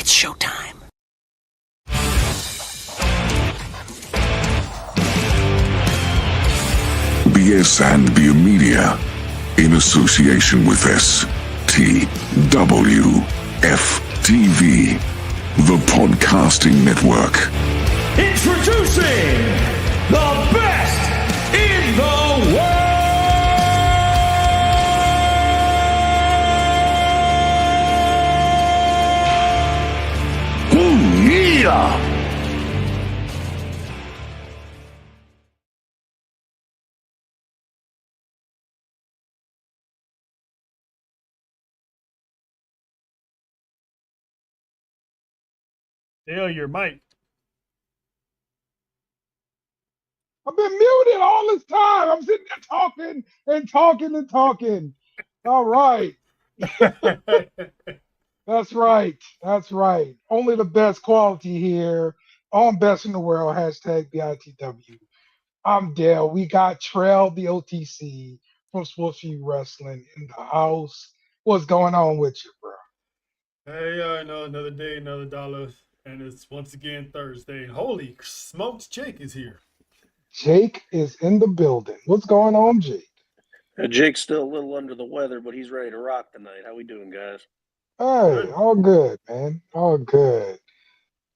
It's showtime. BS&B Media, in association with STWF-TV, the Podcasting Network. Introducing the best in the world! Ooh, yeah! Dale, your mic. I've been muted all this time. I'm sitting there talking and talking and talking. All right. That's right. That's right. Only the best quality here on Best in the World, hashtag BITW. I'm Dale. We got Trey, the OTC from Sports View Wrestling in the house. What's going on with you, bro? Hey, I know another day, another dollar, and it's once again Thursday. Holy smokes, Jake is here. Jake is in the building. What's going on, Jake? Jake's still a little under the weather, but he's ready to rock tonight. How we doing, guys? Hey, all good, man. All good.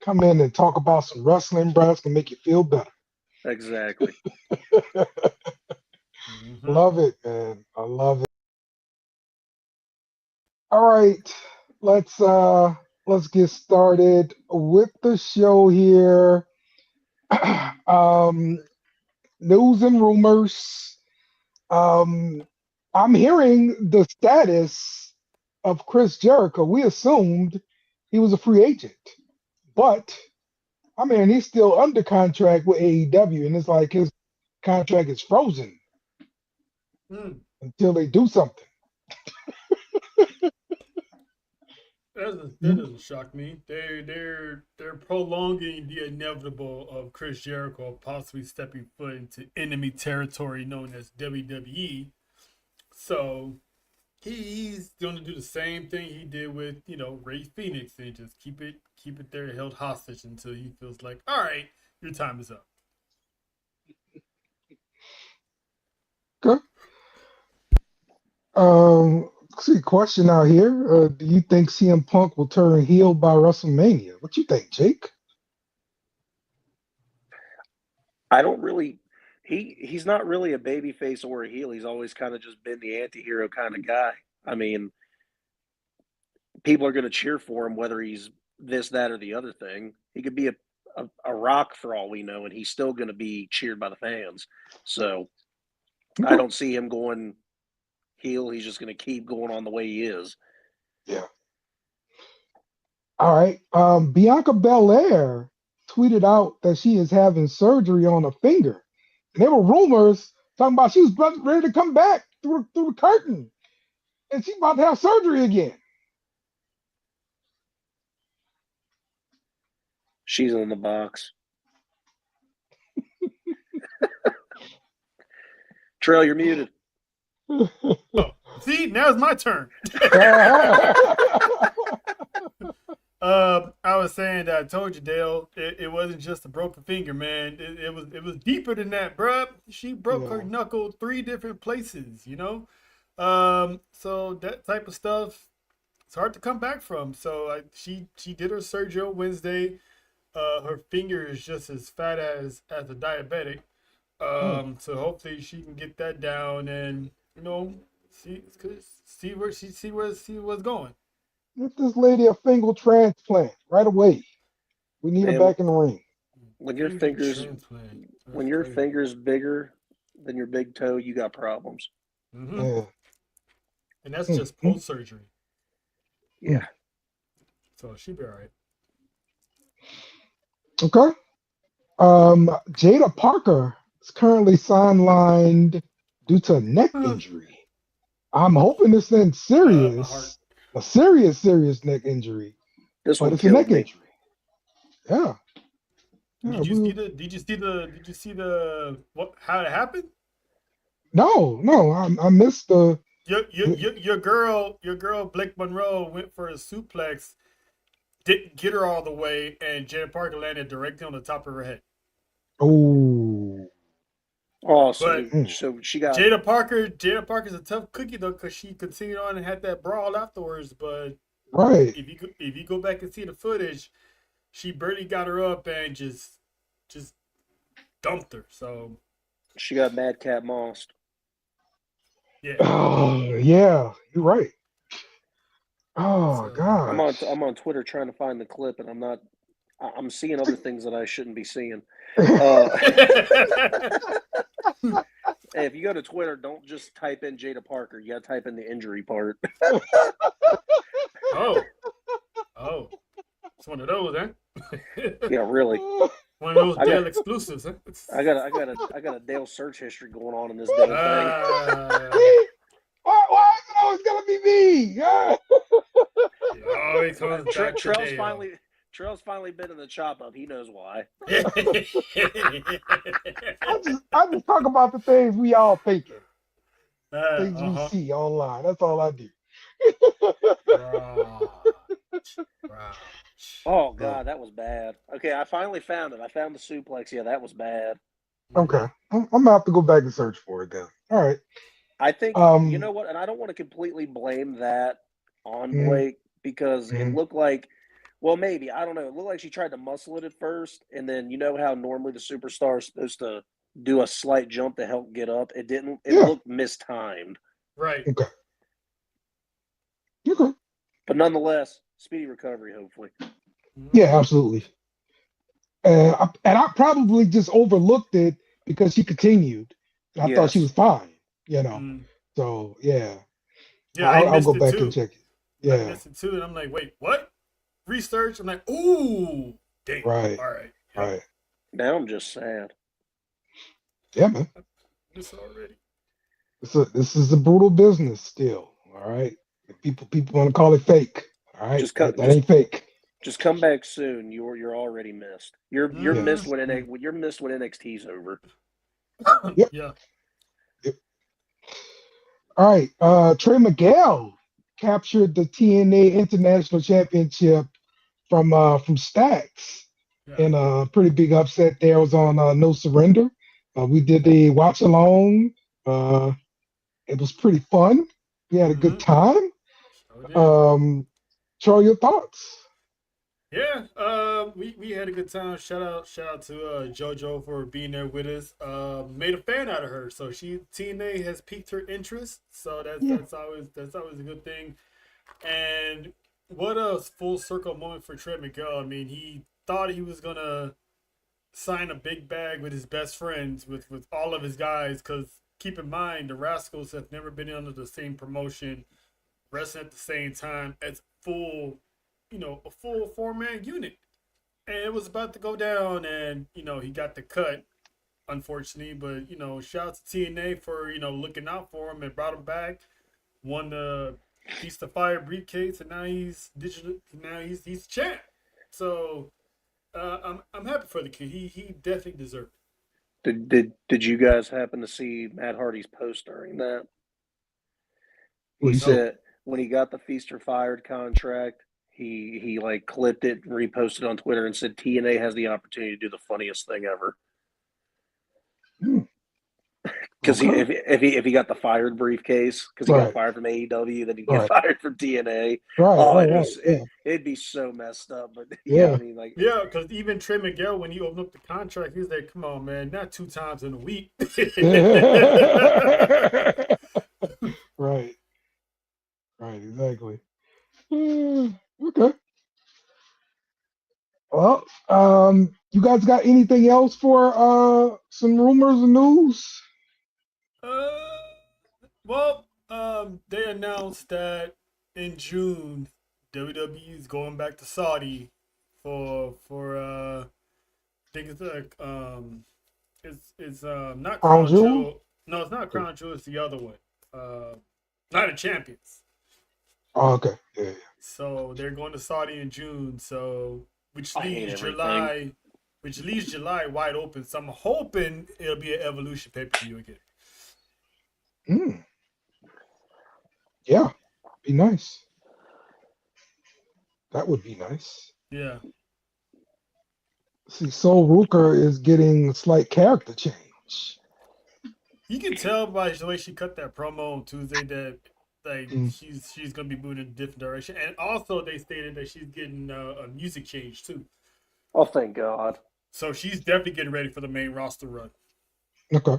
Come in and talk about some wrestling, bro. It's gonna make you feel better. Exactly. Love it, man. I love it. All right, let's get started with the show here. News and rumors. I'm hearing the status of Chris Jericho. We assumed he was a free agent, but I mean, he's still under contract with AEW, and it's like his contract is frozen until they do something. That doesn't shock me. They're prolonging the inevitable of Chris Jericho possibly stepping foot into enemy territory known as WWE. So he's going to do the same thing he did with Ray Phoenix and just keep it there held hostage until he feels like, all right, your time is up. Okay. See, question out here. Do you think CM Punk will turn heel by WrestleMania? What you think, Jake? I don't really. He's not really a babyface or a heel. He's always kind of just been the anti-hero kind of guy. I mean, people are going to cheer for him whether he's this, that, or the other thing. He could be a rock for all we know, and he's still going to be cheered by the fans. So I don't see him going heel. He's just going to keep going on the way he is. Yeah. All right. Bianca Belair tweeted out that she is having surgery on her finger. And there were rumors talking about she was ready to come back through the curtain. And she's about to have surgery again. She's in the box. Trail, you're muted. Oh, see, now it's my turn. I was saying that I told you, Dale, it wasn't just a broken finger, man. It was deeper than that, bruh. She broke her knuckle 3 different places, So that type of stuff, it's hard to come back from. So she did her surgery on Wednesday. Her finger is just as fat as a diabetic. So hopefully she can get that down and see what's going. Get this lady a finger transplant right away. We need her back in the ring. When your finger's bigger than your big toe, you got problems. Mm-hmm. Yeah. And that's just post surgery. Yeah. So she'll be all right. Okay. Jada Parker is currently sidelined due to a neck injury. I'm hoping this isn't serious. A serious neck injury. But it's a neck injury. Yeah. Did you see the how it happened? No, I missed the. Your girl Blake Monroe went for a suplex, didn't get her all the way, and Jada Parker landed directly on the top of her head. Oh. Oh, But so she got Jada Parker's a tough cookie though, because she continued on and had that brawl afterwards. But Right. if you go back and see the footage, she barely got her up and just dumped her. So she got Madcap Mossed. yeah. Oh, yeah. You're right. Oh, So, gosh. I'm on Twitter trying to find the clip, and I'm seeing other things that I shouldn't be seeing. Hey, if you go to Twitter, don't just type in Jada Parker. You got to type in the injury part. oh, it's one of those, huh? Yeah, really. One of those Dale exclusives, huh? I got a Dale search history going on in this damn thing. Why is it always gonna be me? Trell's finally been in the chop up. He knows why. I just talk about the things we all thinking. Things we see online. That's all I do. Oh God, that was bad. Okay, I finally found it. I found the suplex. Yeah, that was bad. Okay, I'm gonna have to go back and search for it then. All right. I think you know what, and I don't want to completely blame that on Blake because it looked like, well, maybe I don't know. It looked like she tried to muscle it at first, and then you know how normally the superstar is supposed to do a slight jump to help get up. It didn't. It looked mistimed. Right. Okay. But nonetheless, speedy recovery, hopefully. Yeah, absolutely. And I probably just overlooked it because she continued. I thought she was fine, you know. So yeah, I'll go back and check it. Yeah, I missed it too, and I'm like, wait, what? Research. I'm like, ooh, damn. Right. All right. Right. Now I'm just sad. Yeah, man. This already. This is a brutal business still. All right. People want to call it fake. All right. That ain't fake. Just come back soon. You're already missed. You're missed when NXT's over. Yep. Yeah. Yep. All right. Trey Miguel captured the TNA International Championship from Stacks in a pretty big upset there. It was on No Surrender. We did the watch along. It was pretty fun. We had a good time. Troy, your thoughts? Yeah, we had a good time. Shout out to JoJo for being there with us. Made a fan out of her, so TNA has piqued her interest. So that's always a good thing. And what a full circle moment for Trey Miguel. I mean, he thought he was gonna sign a big bag with his best friends, with all of his guys. Because keep in mind, the Rascals have never been under the same promotion, wrestling at the same time as a full four-man unit. And it was about to go down, and, he got the cut, unfortunately. But, shout out to TNA for, looking out for him and brought him back. Won the Feast of Fire briefcase, and now he's champ. So, I'm happy for the kid. He definitely deserved it. Did you guys happen to see Matt Hardy's post during that? He said when he got the Feast or Fired contract, he like clipped it, reposted on Twitter, and said TNA has the opportunity to do the funniest thing ever. Because if he got the fired briefcase, because he got fired from AEW, then he'd get fired from TNA. It'd be so messed up. But because even Trey Miguel, when he opened up the contract, he was like, "Come on, man, not 2 times in a week." Right, exactly. Okay. Well, you guys got anything else for some rumors and news? They announced that in June, WWE is going back to Saudi for I think it's not Crown Jewel. No, it's not Crown Jewel. It's the other one. Night of Champions. Oh, okay. Yeah. So they're going to Saudi in June. So which leaves July wide open. So I'm hoping it'll be an Evolution pay-per-view again. Yeah, be nice. That would be nice. Yeah. See, Sol Ruker is getting a slight character change. You can tell by the way she cut that promo on Tuesday that like Mm. she's gonna be moving in a different direction. And also they stated that she's getting a music change too. Oh, thank God. So she's definitely getting ready for the main roster run. Okay.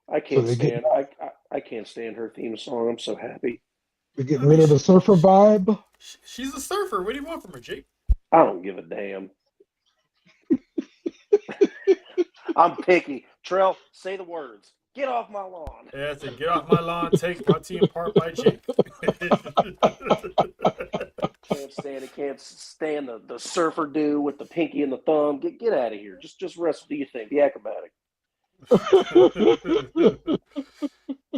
I So can't stand. I can't stand her theme song. I'm so happy. they're getting I mean, rid of the surfer vibe. she's a surfer. What do you want from her, Jake? I don't give a damn. I'm picky. Trell, say the words. Get off my lawn. Yeah, I said, get off my lawn. Take brought to you in part by Jake. Can't stand it. Can't stand the surfer dude with the pinky and the thumb. Get out of here. Just rest. What do you think? Be acrobatic.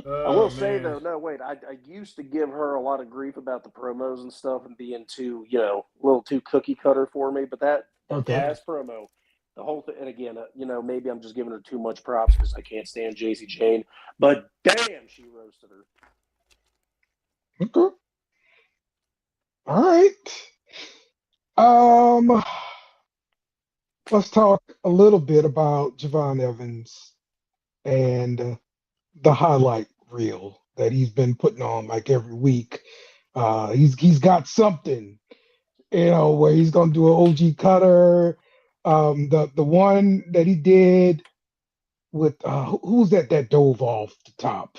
I will say though, no wait. I used to give her a lot of grief about the promos and stuff and being too, a little too cookie cutter for me. But that Okay. last promo, the whole thing, and again, maybe I'm just giving her too much props because I can't stand JC Jane. But damn, she roasted her. Okay. All right. Let's talk a little bit about Javon Evans and the highlight reel that he's been putting on like every week. He's got something, where he's gonna do an OG cutter. The one that he did with who's that dove off the top?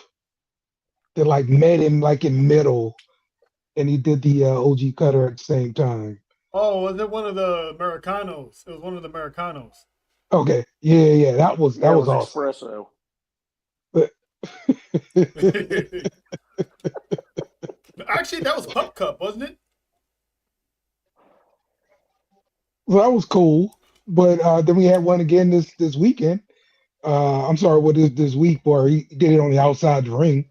That like met him like in middle, and he did the OG cutter at the same time. Oh, was it one of the Americanos? It was one of the Americanos. Okay, yeah, that was awesome. Espresso. Actually, that was Pup Cup, wasn't it? So that was cool. But then we had one again this weekend. I'm sorry, what is this week where he did it on the outside the ring.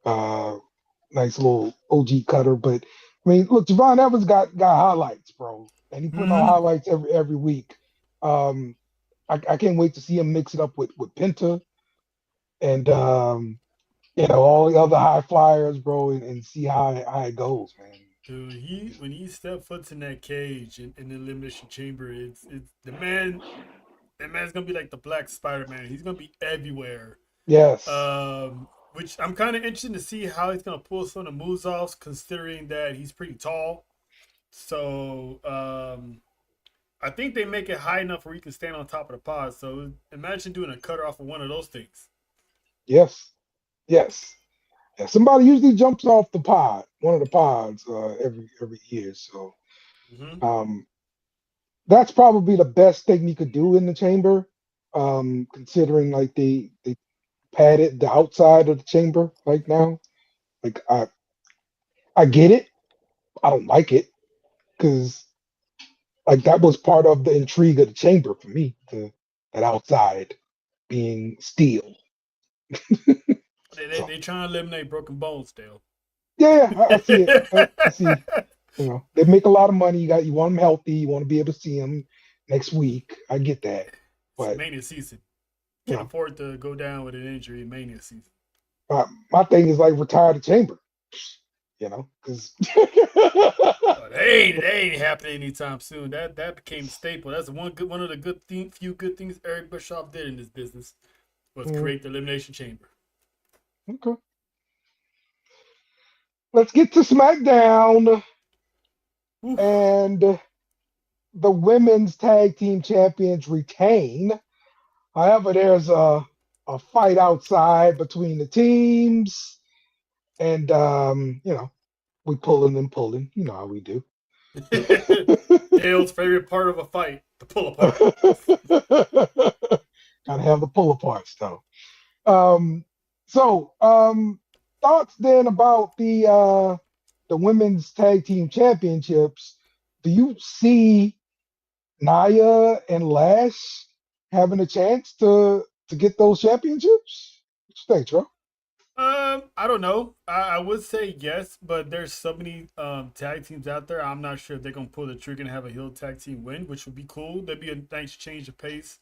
Nice little OG cutter. But I mean, look, Javon Evans got highlights, bro, and he putting on highlights every week. I can't wait to see him mix it up with Penta and all the other high flyers, bro, and see how it goes, man. Dude, when he step foots in that cage in the Elimination Chamber, it's the man. That man's gonna be like the Black Spider-Man. He's gonna be everywhere. Yes. Which I'm kind of interested to see how he's gonna pull some of the moves off, considering that he's pretty tall. So I think they make it high enough where he can stand on top of the pod. So imagine doing a cutter off of one of those things. Yes. Yeah, somebody usually jumps off the pod, one of the pods, every year. So, that's probably the best thing you could do in the chamber, considering like they padded the outside of the chamber right now. Like I get it, I don't like it because like that was part of the intrigue of the chamber for me, that outside being steel. They trying to eliminate broken bones still. Yeah, I see it. I see. They make a lot of money. You want them healthy. You want to be able to see them next week. I get that. But it's Mania season. Can't afford to go down with an injury in Mania season. My thing is like retire the chamber. Because they ain't happening anytime soon. That became a staple. That's one of the few good things Eric Bischoff did in this business was create the Elimination Chamber. Okay. Let's get to SmackDown. Oof. And the women's tag team champions retain. However, there's a fight outside between the teams. And, we pulling and pulling. You know how we do. Dale's favorite part of a fight, the pull apart. Gotta have the pull aparts, though. Thoughts then about the women's tag team championships. Do you see Nia and Lash having a chance to get those championships? What you think, Troy? I don't know. I would say yes, but there's so many tag teams out there. I'm not sure if they're gonna pull the trigger and have a heel tag team win, which would be cool. That'd be a nice change of pace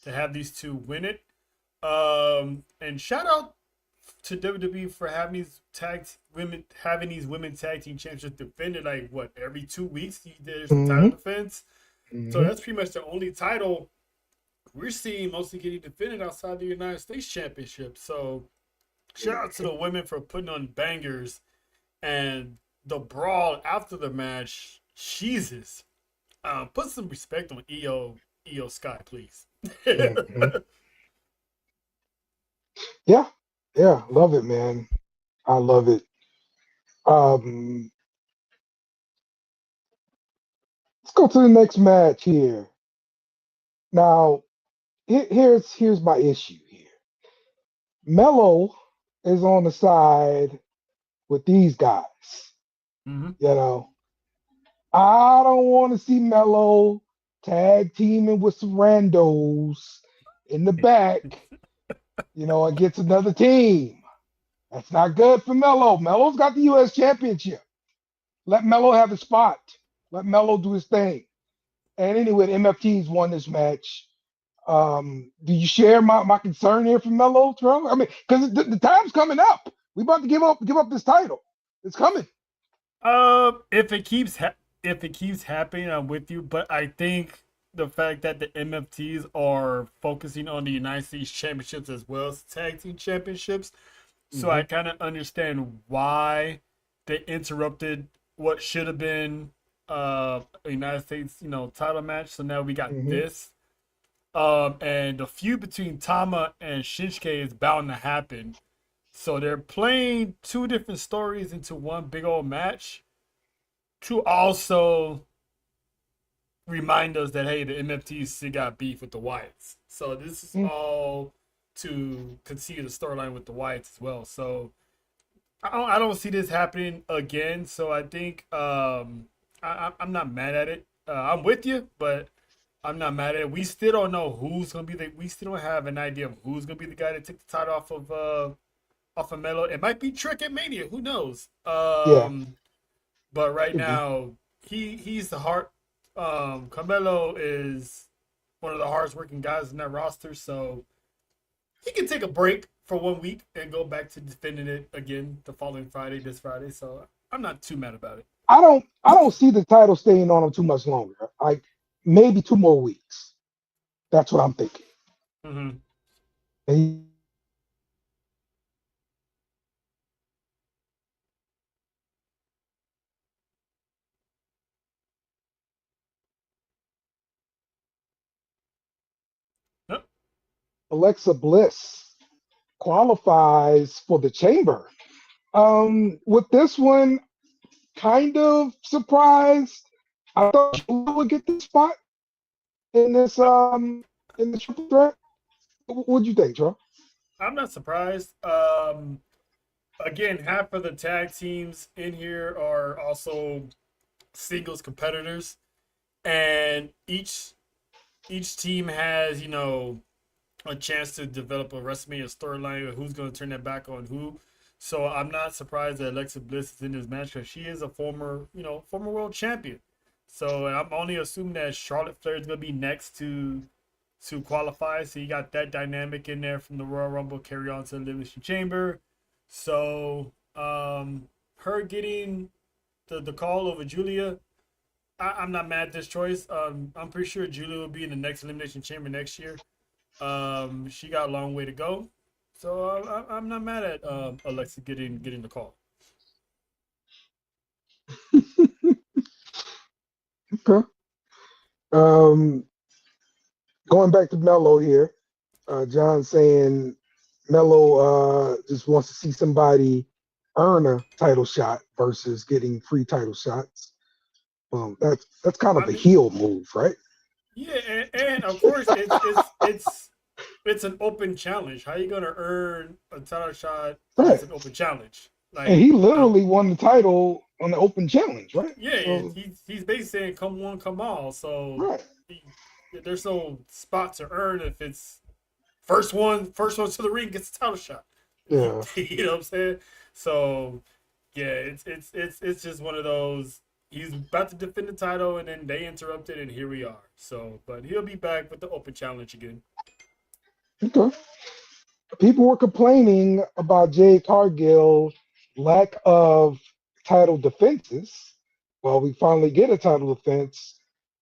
to have these two win it. And shout out to WWE for having these women tag team championships defended like what every 2 weeks. There's a title defense, so that's pretty much the only title we're seeing mostly getting defended outside the United States Championship. So shout out to the women for putting on bangers, and the brawl after the match. Jesus, put some respect on Io Sky, please. Yeah, yeah, love it, man. I love it. Let's go to the next match here. Now, here's my issue here. Mello is on the side with these guys. Mm-hmm. You know, I don't want to see Mello tag teaming with some randos in the back, against another team. That's not good for Mello. Mello's got the U.S. Championship. Let Mello have a spot. Let Mello do his thing. And anyway, the MFTs won this match. Do you share my concern here for Mello, Trey? I mean, because the time's coming up. We about to give up this title. It's coming. If it keeps happening, I'm with you. But I think the fact that the MFTs are focusing on the United States Championships as well as tag team championships, so I kind of understand why they interrupted what should have been a United States, title match. So now we got this. And the feud between Tama and Shinsuke is bound to happen. So they're playing two different stories into one big old match to also remind us that, hey, the MFTs still got beef with the Wyatts. So this is all to conceive the storyline with the Wyatts as well. So I don't see this happening again. So I think I'm not mad at it. I'm with you, but I'm not mad at it. We still don't know who's gonna be we still don't have an idea of who's gonna be the guy that took the title off of Melo. It might be Trick at Mania. Who knows? But right now he's the heart. Carmelo is one of the hardest working guys in that roster, so he can take a break for 1 week and go back to defending it again the following Friday, this Friday. So I'm not too mad about it. I don't see the title staying on him too much longer. Like maybe 2 more weeks. That's what I'm thinking. And Yep. Alexa Bliss qualifies for the Chamber. With this one, kind of surprised. I thought Julia would get the spot in this in the triple threat. What'd you think, Joe? I'm not surprised. Again, half of the tag teams in here are also singles competitors, and each team has a chance to develop a WrestleMania storyline of who's going to turn their back on who. So I'm not surprised that Alexa Bliss is in this match because she is a former world champion. So I'm only assuming that Charlotte Flair is going to be next to qualify. So you got that dynamic in there from the Royal Rumble carry on to the Elimination Chamber. So her getting the call over Julia, I'm not mad at this choice. I'm pretty sure Julia will be in the next Elimination Chamber next year. She got a long way to go. So I'm not mad at Alexa getting the call. Okay. Going back to Mello here, John saying Mello just wants to see somebody earn a title shot versus getting free title shots. That's kind of a heel move, right? Yeah, and of course it's an open challenge. How you gonna earn a title shot? Right. It's an open challenge. Like, and he literally won the title on the open challenge, right? Yeah, So, he's basically saying come one, come all. So right. There's no spot to earn if it's first one to the ring gets a title shot. Yeah. You know what I'm saying? So yeah, it's just one of those. He's about to defend the title, and then they interrupted, and here we are. So, but he'll be back with the open challenge again. Okay. people were complaining about Jade Cargill's lack of title defenses. Well, we finally get a title defense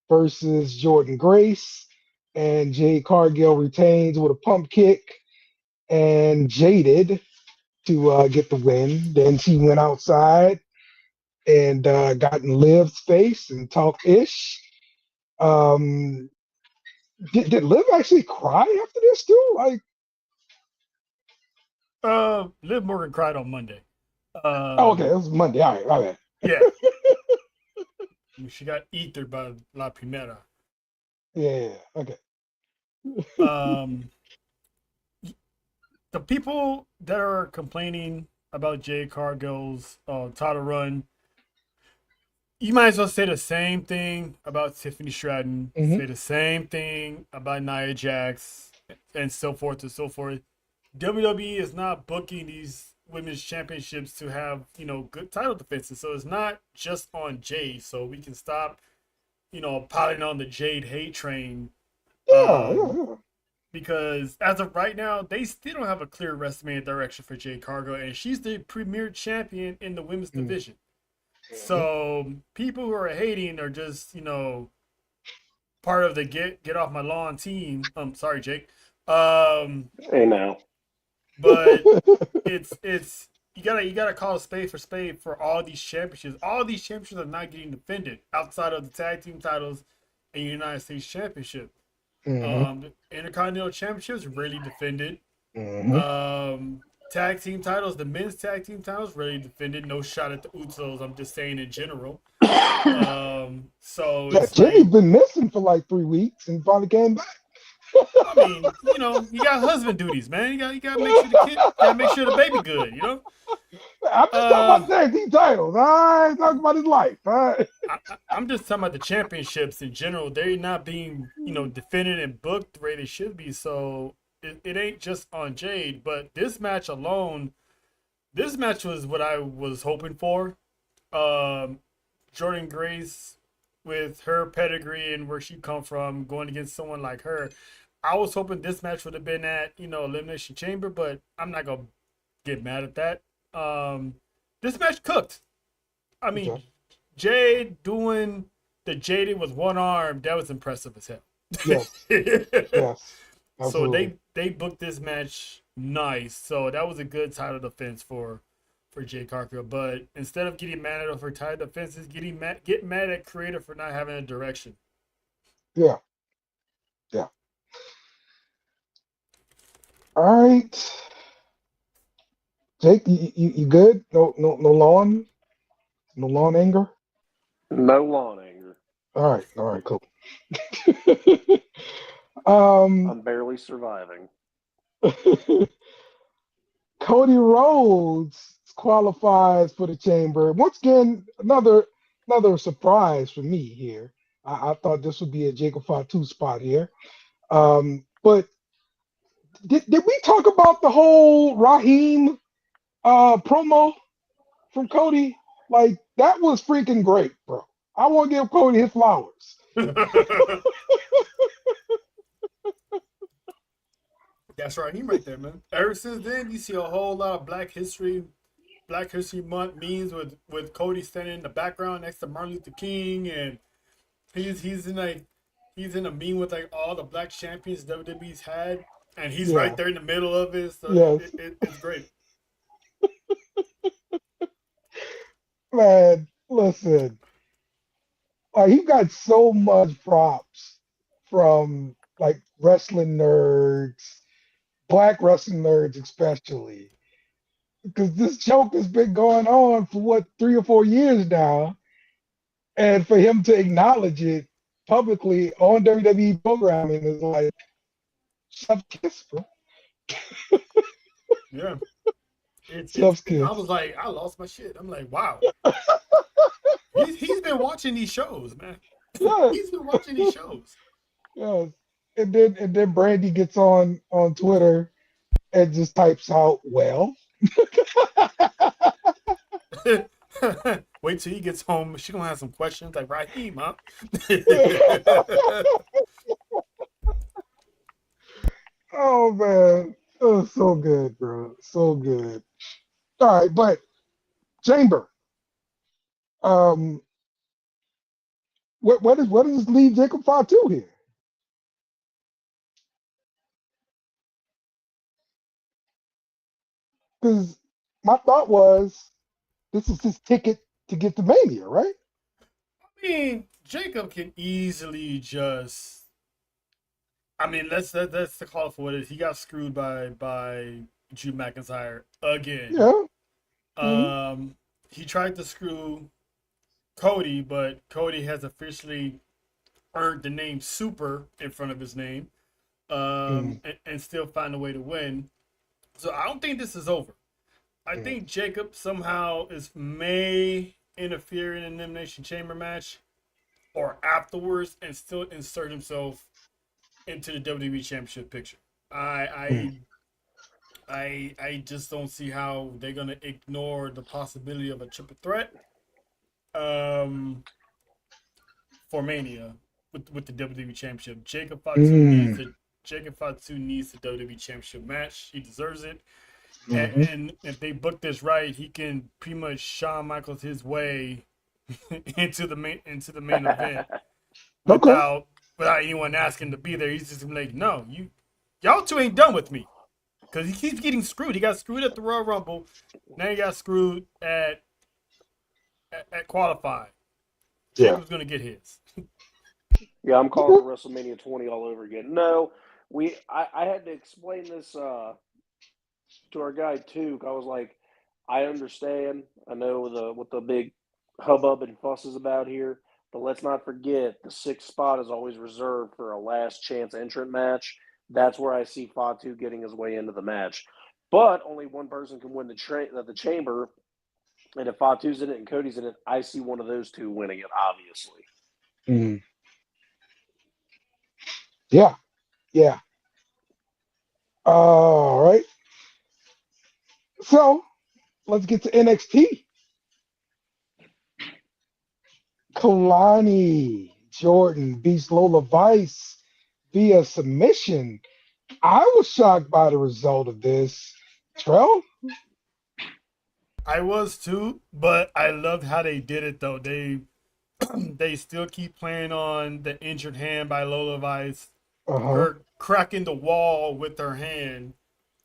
versus Jordan Grace, and Jade Cargill retains with a pump kick and Jaded to get the win. Then she went outside and got in Liv's face and talked ish. Um, did Liv actually cry after this too? Like, Liv Morgan cried on Monday. oh, okay, it was Monday. All right, my bad. Yeah. She got ethered by La Primera. Yeah, okay. The people that are complaining about Jade Cargill's title run, you might as well say the same thing about Tiffany Stratton, say the same thing about Nia Jax, and so forth and so forth. WWE is not booking these women's championships to have, good title defenses. So it's not just on Jade. So we can stop, piling on the Jade hate train. Yeah. Because as of right now, they still don't have a clear WrestleMania direction for Jade Cargill, and she's the premier champion in the women's division. So people who are hating are just, part of the get off my lawn team. Sorry, Jake. Hey now. But it's you gotta call a spade for all these championships. All these championships are not getting defended outside of the tag team titles and United States Championship. The Intercontinental Championship is rarely defended. Tag team titles, the men's tag team titles, rarely defended. No shot at the Usos. I'm just saying in general. So it's Jimmy's been missing for like 3 weeks and finally came back. I mean, you got husband duties, man. You gotta make sure the kid, gotta make sure the baby good, I'm just talking about tag team titles. I ain't talking about his life. All right. I'm just talking about the championships in general. They're not being, defended and booked the way they should be. So it ain't just on Jade, but this match alone, this match was what I was hoping for. Jordan Grace, with her pedigree and where she come from, going against someone like her, I was hoping this match would have been at, Elimination Chamber, but I'm not gonna get mad at that. This match cooked. I mean, Jade doing the Jaded with one arm, that was impressive as hell. Yes. Yes. So they booked this match nice. So that was a good title defense for Jade Cargill. But instead of getting mad at her title defenses, get mad at creator for not having a direction. Yeah. Yeah. All right. Jake, you good? No lawn? No lawn anger? No lawn anger. All right, cool. I'm barely surviving. Cody Rhodes qualifies for the Chamber. Once again, another surprise for me here. I thought this would be a Jacob Fatu spot here. But did we talk about the whole Raheem promo from Cody? Like, that was freaking great, bro. I want to give Cody his flowers. That's right, right there, man. Ever since then, you see a whole lot of Black History Month memes with Cody standing in the background next to Martin Luther King, and he's in a meme with like all the Black champions WWE's had, and he's right there in the middle of it. So yes. It's great. Man, listen. He got so much props from like wrestling nerds, Black wrestling nerds especially, because this joke has been going on for 3 or 4 years now, and for him to acknowledge it publicly on WWE programming is like, chef's kiss, bro. Yeah. Chef's kiss. I was like, I lost my shit. I'm like, wow. He's been watching these shows, man. Yes. He's been watching these shows. Yes. And then Brandy gets on Twitter and just types out, well. Wait till he gets home. She gonna have some questions like Raheem, huh? Oh man. Oh, so good, bro. So good. All right, but Chamber. Um, what does leave Jacob Fatu here? Because my thought was this is his ticket to get to Mania, right? I mean, Jacob can easily just. I mean, that's the call for what it is. He got screwed by Drew McIntyre again. Yeah. Mhm. He tried to screw Cody, but Cody has officially earned the name Super in front of his name, Mhm. and still find a way to win. So I don't think this is over. I Mhm. think Jacob somehow may interfere in an Elimination Chamber match or afterwards and still insert himself into the WWE Championship picture. I Mhm. I just don't see how they're gonna ignore the possibility of a triple threat um, for Mania with the WWE Championship. Mhm. Jacob Fatu needs the WWE Championship match. He deserves it. Mhm. And if they book this right, he can pretty much Shawn Michaels his way into the main event Okay. without anyone asking to be there. He's just like, no, y'all two ain't done with me because he keeps getting screwed. He got screwed at the Royal Rumble. Now he got screwed at qualify. Yeah. Jacob's gonna get his. Yeah, I'm calling Okay. for WrestleMania 20 all over again. No, I had to explain this to our guy too. I was like, I understand. I know what the big hubbub and fuss is about here, but let's not forget the sixth spot is always reserved for a last chance entrant match. That's where I see Fatu getting his way into the match. But only one person can win the chamber, and if Fatu's in it and Cody's in it, I see one of those two winning it. Obviously, Mhm. Yeah. Yeah. All right. So let's get to NXT. Kalani Jordan beats Lola Vice via submission. I was shocked by the result of this. Trell? I was too, but I loved how they did it though. They still keep playing on the injured hand by Lola Vice, Uh-huh. her cracking the wall with her hand.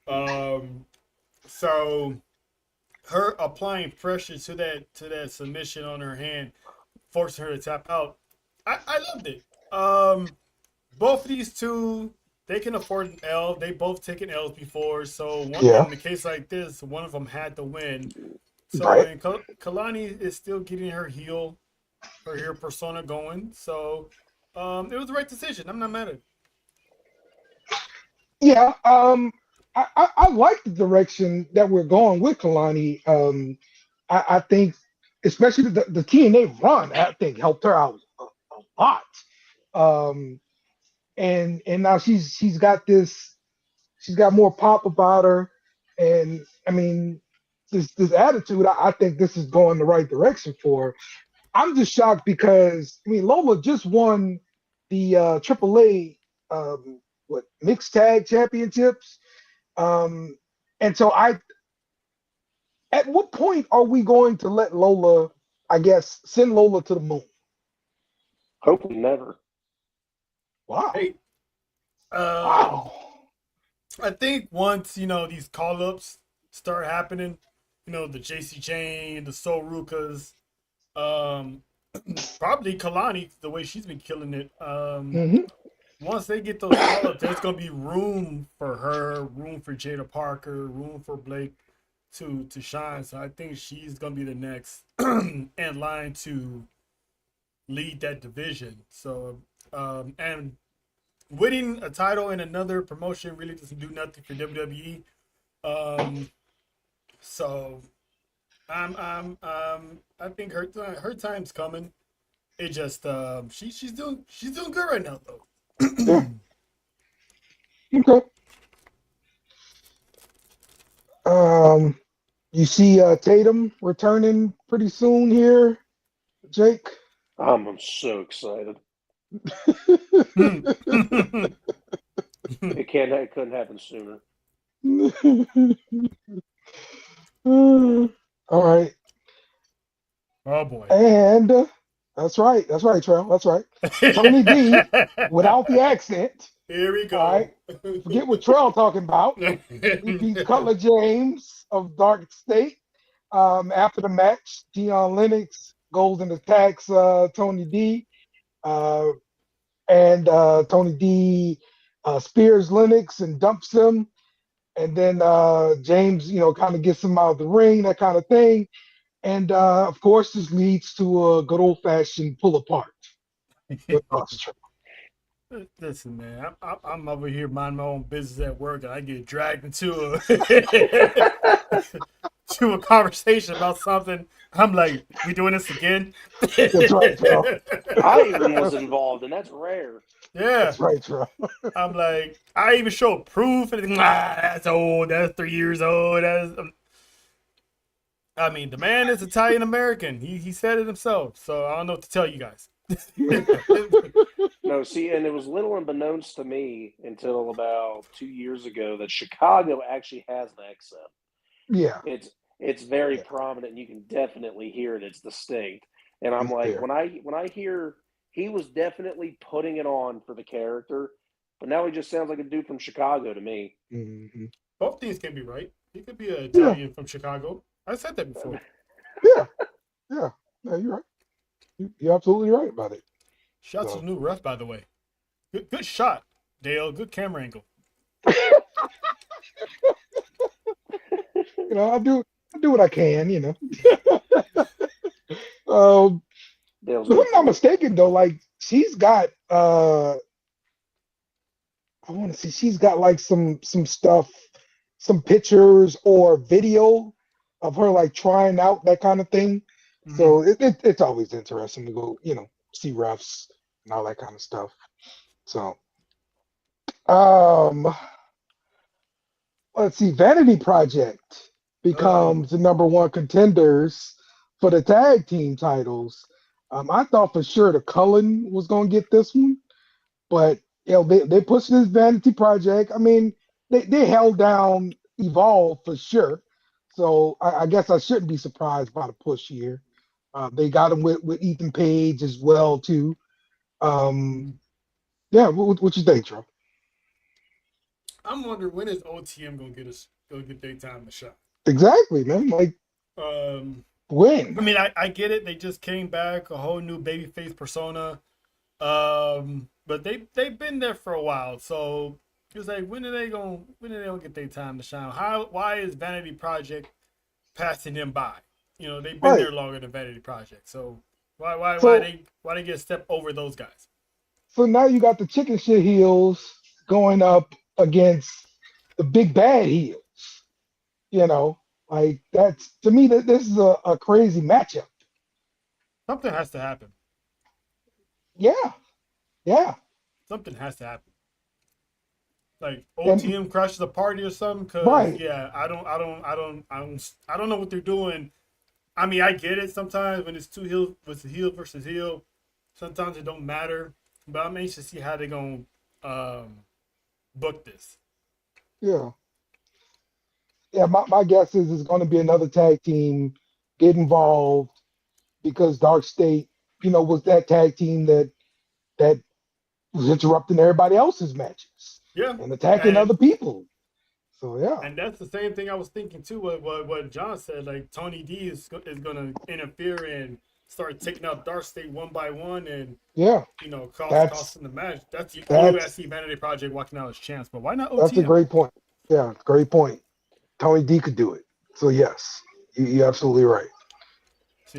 Um, so her applying pressure to that submission on her hand, forcing her to tap out. I loved it. Both of these two, they can afford an L. They both taken L's before, so Yeah. in a case like this, one of them had to win. So Right. and Kalani is still getting her heel persona going. So it was the right decision. I'm not mad at it. Yeah. I like the direction that we're going with Kalani. I think especially the TNA run, I think helped her out a lot. Um, and now she's got more pop about her, and I mean this attitude. I think this is going the right direction for her. I'm just shocked because I mean Lola just won the AAA what mixed tag championships, um, and so I at what point are we going to let Lola, I guess, send Lola to the moon? hopefully never. Wow, Hey, um, wow, I think once these call ups start happening, the JC Chain, the Soul Rukas, um, probably Kalani, the way she's been killing it. hmm Once they get those call ups, there's gonna be room for her, room for Jada Parker, room for Blake to shine. So I think she's gonna be the next in line to lead that division. So and winning a title in another promotion really doesn't do nothing for WWE. Um, so I think her time's coming. It just she's doing good right now though. yeah, okay. Um, you see Tatum returning pretty soon here, Jake. I'm so excited. It couldn't happen sooner. All right. Oh boy. And that's right. That's right, Trell. That's right. Tony D without the accent. Here we All go. right. Forget what Trell talking about. He beats Cutler James of Dark State. After the match, Dion Lennox goes and attacks Tony D. And Tony D spears Lennox and dumps him. And then James, kind of gets him out of the ring, that kind of thing. And of course, this leads to a good old-fashioned pull apart with us. Listen, man, I'm over here minding my own business at work, and I get dragged into to a conversation about something. I'm like, we doing this again? That's right, Trump. I even was involved, and that's rare. Yeah. That's right, Trump. I'm like, I even show proof, and that's old. That's 3 years old. I mean, the man is Italian American. He said it himself, so I don't know what to tell you guys. No, see, and it was little unbeknownst to me until about 2 years ago that Chicago actually has the accent. Yeah. It's very prominent, and you can definitely hear it. It's distinct. And I'm It's like, there. when I hear he was definitely putting it on for the character, but now he just sounds like a dude from Chicago to me. Mm-hmm. Both things can be right. He could be an Italian from Chicago. I said that before. Yeah. No, you're right. You're absolutely right about it. Shots to the new ref, by the way. Good shot, Dale. Good camera angle. I do what I can, Dale's If I'm not mistaken, though, like she's got, I want to see, she's got like some stuff, some pictures or video of her like trying out that kind of thing. Mm-hmm. So it's always interesting to go, see refs and all that kind of stuff. So, let's see, Vanity Project becomes the number one contenders for the tag team titles. I thought for sure the Cullen was going to get this one, but they pushed this Vanity Project. I mean, they held down Evolve for sure, so I guess I shouldn't be surprised by the push here. They got him with Ethan Page as well too. Yeah, what you think, Trump? I'm wondering when is OTM gonna get their time to shine. Exactly, man. Like, when? I mean, I get it. They just came back, a whole new babyface persona. But they've been there for a while. So it's like, when are they gonna get their time to shine? Why is Vanity Project passing them by? They've been there longer than Vanity Project. So why they get a step over those guys? So now you got the chicken shit heels going up against the big bad heels. Like that's, to me, this is a crazy matchup. Something has to happen. Yeah. Something has to happen. Like OTM crashes a party or something. Cause I don't know what they're doing. I mean, I get it sometimes when it's two heels with heel versus heel. Sometimes it don't matter. But I'm anxious to see how they're gonna book this. Yeah, my guess is it's going to be another tag team get involved because Dark State, was that tag team that was interrupting everybody else's matches. Yeah. And attacking other people. So, yeah. And that's the same thing I was thinking, too, what John said. Like, Tony D is going to interfere and start taking out Dark State one by one and, costing the match. That's the only way I see Vanity Project walking out as champs. But why not OTM? That's a great point. Yeah, great point. Tony D could do it. So, yes, you're absolutely right.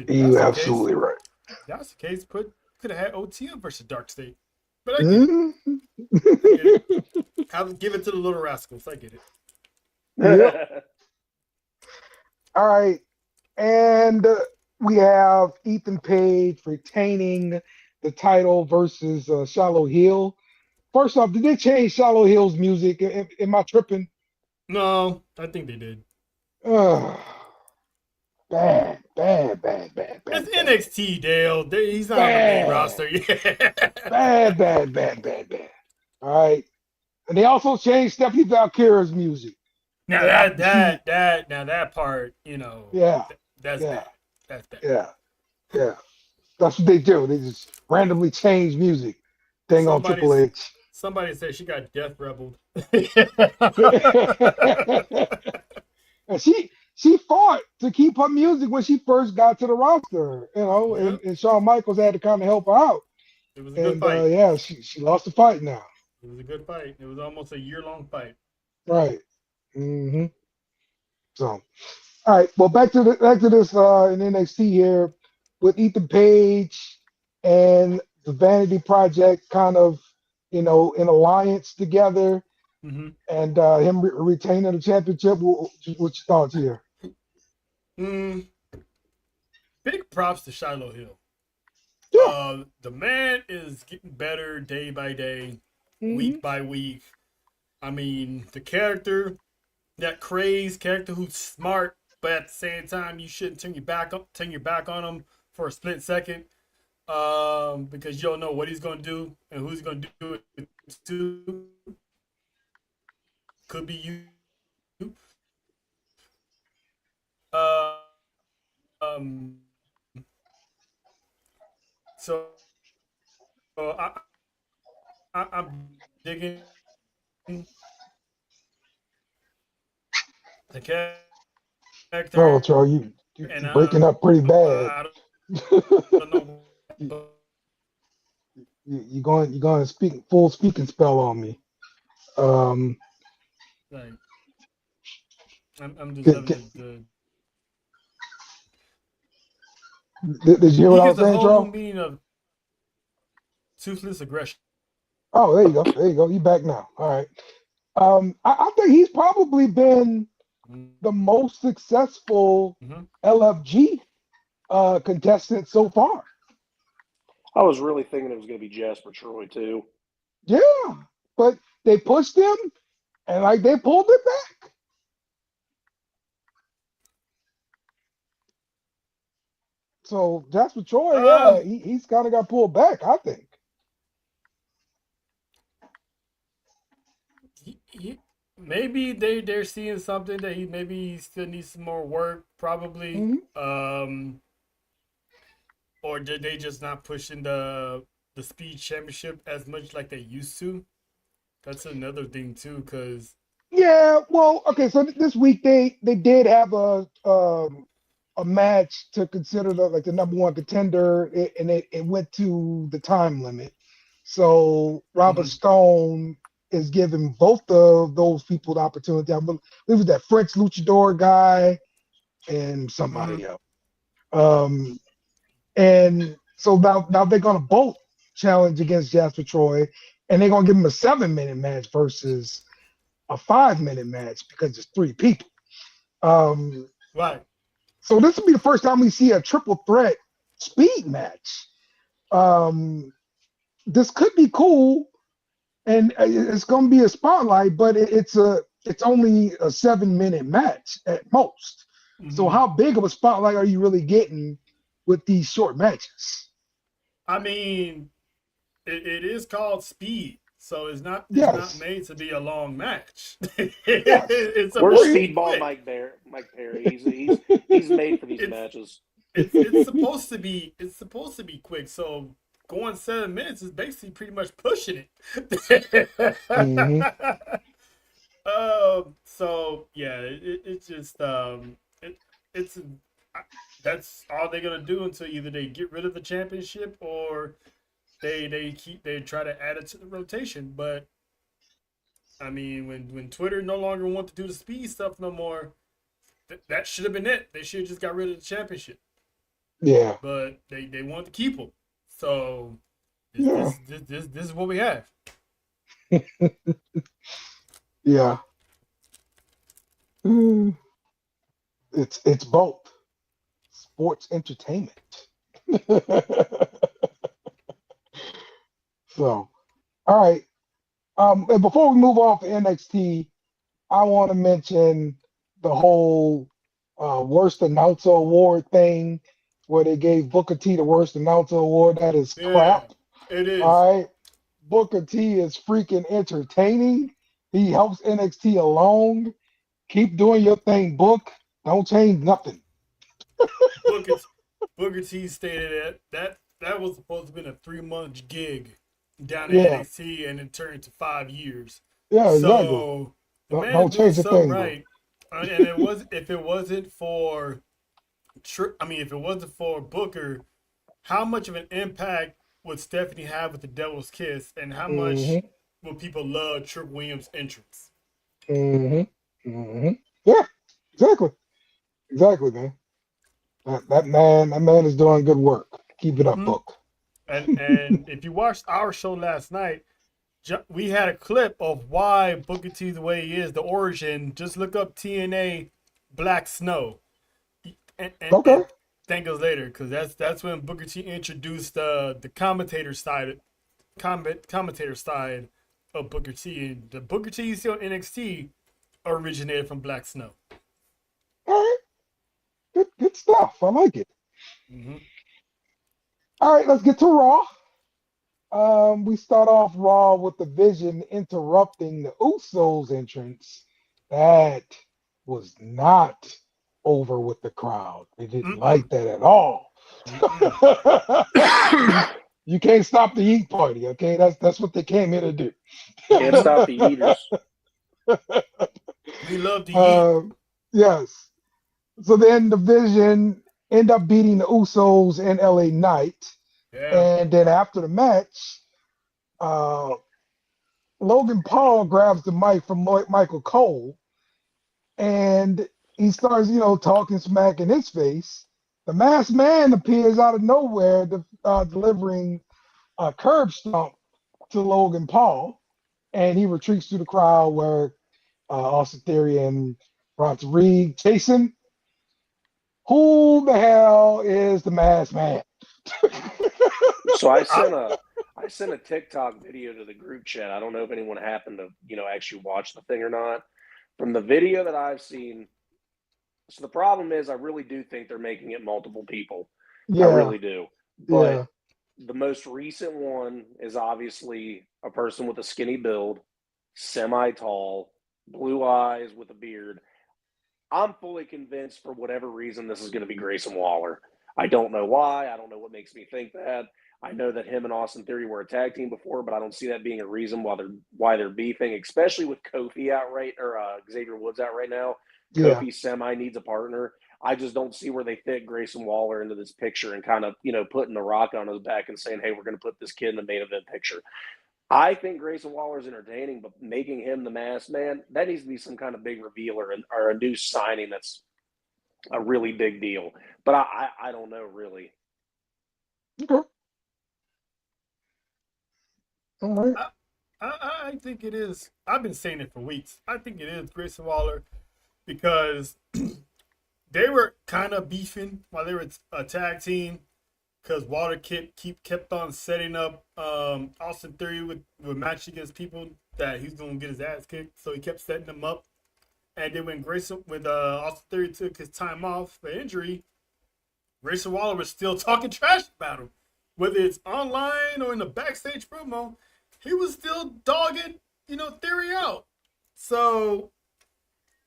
You're absolutely right. If that's the case, could have had OTM versus Dark State. But I get it. I'll give it to the Little Rascals. I get it. Yep. All right. And we have Ethan Page retaining the title versus Shallow Hill. First off, did they change Shallow Hill's music? Am I tripping? No, I think they did. Bad. It's NXT, Dale. He's not on the main roster. Yeah. Bad. All right. And they also changed Stephanie Valkyra's music. Now that part, Yeah, that's yeah, bad. That's bad. yeah. That's what they do. They just randomly change music. Thing on Triple H. Somebody said she got death rebelled. And she fought to keep her music when she first got to the roster, Yep. and Shawn Michaels had to kind of help her out. It was a good And fight. yeah, she lost the fight now. It was a good fight. It was almost a year-long fight. Right. Mm-hmm. So, all right. Well, back to this in NXT here with Ethan Page and the Vanity Project kind of in alliance together, Mm-hmm. and him retaining the championship. What's your thoughts here? Big props to Shiloh Hill. Yeah. The man is getting better day by day, Mm-hmm. week by week. I mean, the character, that crazed character who's smart, but at the same time, you shouldn't turn your back on him for a split second, because you don't know what he's gonna do and who's gonna do it to. Could be you. Uh, um. So I'm digging the character. Oh, Troy, you And breaking up pretty bad. I don't know. You're going to speak full speaking spell on me. Like, I'm just Can, loving the. did you hear He what I gives was the saying, whole Troy? meaning of toothless aggression. Oh, there you go. There you go. You back now. All right. I think he's probably been the most successful Mhm. LFG contestant so far. I was really thinking it was going to be Jasper Troy too. Yeah, but they pushed him, and they pulled it back. So Jasper Troy, yeah, he's kind of got pulled back, I think. Maybe they're seeing something that he still needs some more work, probably. Mm-hmm. Or did they just not pushing the speed championship as much like they used to? That's another thing too, because Yeah, well, okay. So this week they did have a match to consider the number one contender, and it went to the time limit. So Robert Stone is giving both of those people the opportunity. I believe it was that French luchador guy and somebody else. And so now they're gonna both challenge against Jasper Troy, and they're gonna give him a 7-minute match versus a 5-minute match because it's 3 people. Right. So this will be the first time we see a triple threat speed match. This could be cool, and it's going to be a spotlight, but it's only a 7-minute match at most. So how big of a spotlight are you really getting with these short matches? I mean, it is called speed, so it's not made to be a long match. It's Where's Speedball Mike Perry? He's made for these matches. It's supposed to be quick. So going 7 minutes is basically pretty much pushing it. So yeah, it's just that's all they're gonna do until either they get rid of the championship or they try to add it to the rotation. But I mean, when Twitter no longer want to do the speed stuff no more, that should have been it. They should have just got rid of the championship. Yeah. But they want to keep them. So this is what we have. Yeah. It's both sports entertainment. So, all right. And before we move on to NXT, I want to mention the whole worst announcer award thing, where they gave Booker T the worst announcer award. That is crap. It is. All right. Booker T is freaking entertaining. He helps NXT along. Keep doing your thing, Book. Don't change nothing. Booker, Booker T stated that was supposed to have been a 3-month gig down in Yeah, NXT, and it turned to 5 years. yeah, exactly. So the man Don't doing change the something thing, bro. right. And it was if it wasn't for, if it wasn't for Booker, how much of an impact would Stephanie have with the Devil's Kiss, and how much Mm-hmm. will people love Trick Williams' entrance? Mm-hmm. Mm-hmm. Yeah, exactly. Exactly, man. That man is doing good work. Keep it up, Mm-hmm. Book. And if you watched our show last night, we had a clip of why Booker T the way he is, the origin. Just look up TNA Black Snow, and Okay. thank us later, because that's when Booker T introduced the commentator side of Booker T, and the Booker T you see on NXT originated from Black Snow. All right. Good stuff. I like it. Mm-hmm. All right, let's get to Raw. We start off Raw with the Vision interrupting the Usos entrance. That was not over with the crowd. They didn't like that at all. You can't stop the Eat Party, okay? That's what they came here to do. Can't stop the eaters. We love to eat. Yes. So then the Vision end up beating the Usos and LA Knight. Yeah. And then after the match, Logan Paul grabs the mic from Michael Cole, and he starts, talking smack in his face. The masked man appears out of nowhere, delivering a curb stomp to Logan Paul, and he retreats through the crowd where Austin Theory and Bronson Reed chase him. Who the hell is the masked man? So I sent a TikTok video to the group chat. I don't know if anyone happened to, actually watch the thing or not. From the video that I've seen, so the problem is I really do think they're making it multiple people. Yeah. I really do. But Yeah. the most recent one is obviously a person with a skinny build, semi-tall, blue eyes with a beard. I'm fully convinced for whatever reason this is going to be Grayson Waller. I don't know why. I don't know what makes me think that. I know that him and Austin Theory were a tag team before, but I don't see that being a reason why they're beefing, especially with Kofi out right or Xavier Woods out right now. Yeah. Kofi semi needs a partner. I just don't see where they fit Grayson Waller into this picture and kind of, putting the rock on his back and saying, hey, we're going to put this kid in the main event picture. I think Grayson Waller is entertaining, but making him the masked man, that needs to be some kind of big reveal or a new signing that's a really big deal. But I don't know, really. Okay. All right. I think it is. I've been saying it for weeks. I think it is Grayson Waller, because they were kind of beefing while they were a tag team, because Waller kept on setting up Austin Theory with match against people that he's going to get his ass kicked. So he kept setting them up. And then when Austin Theory took his time off for injury, Grayson Waller was still talking trash about him. Whether it's online or in the backstage promo, he was still dogging, Theory out. So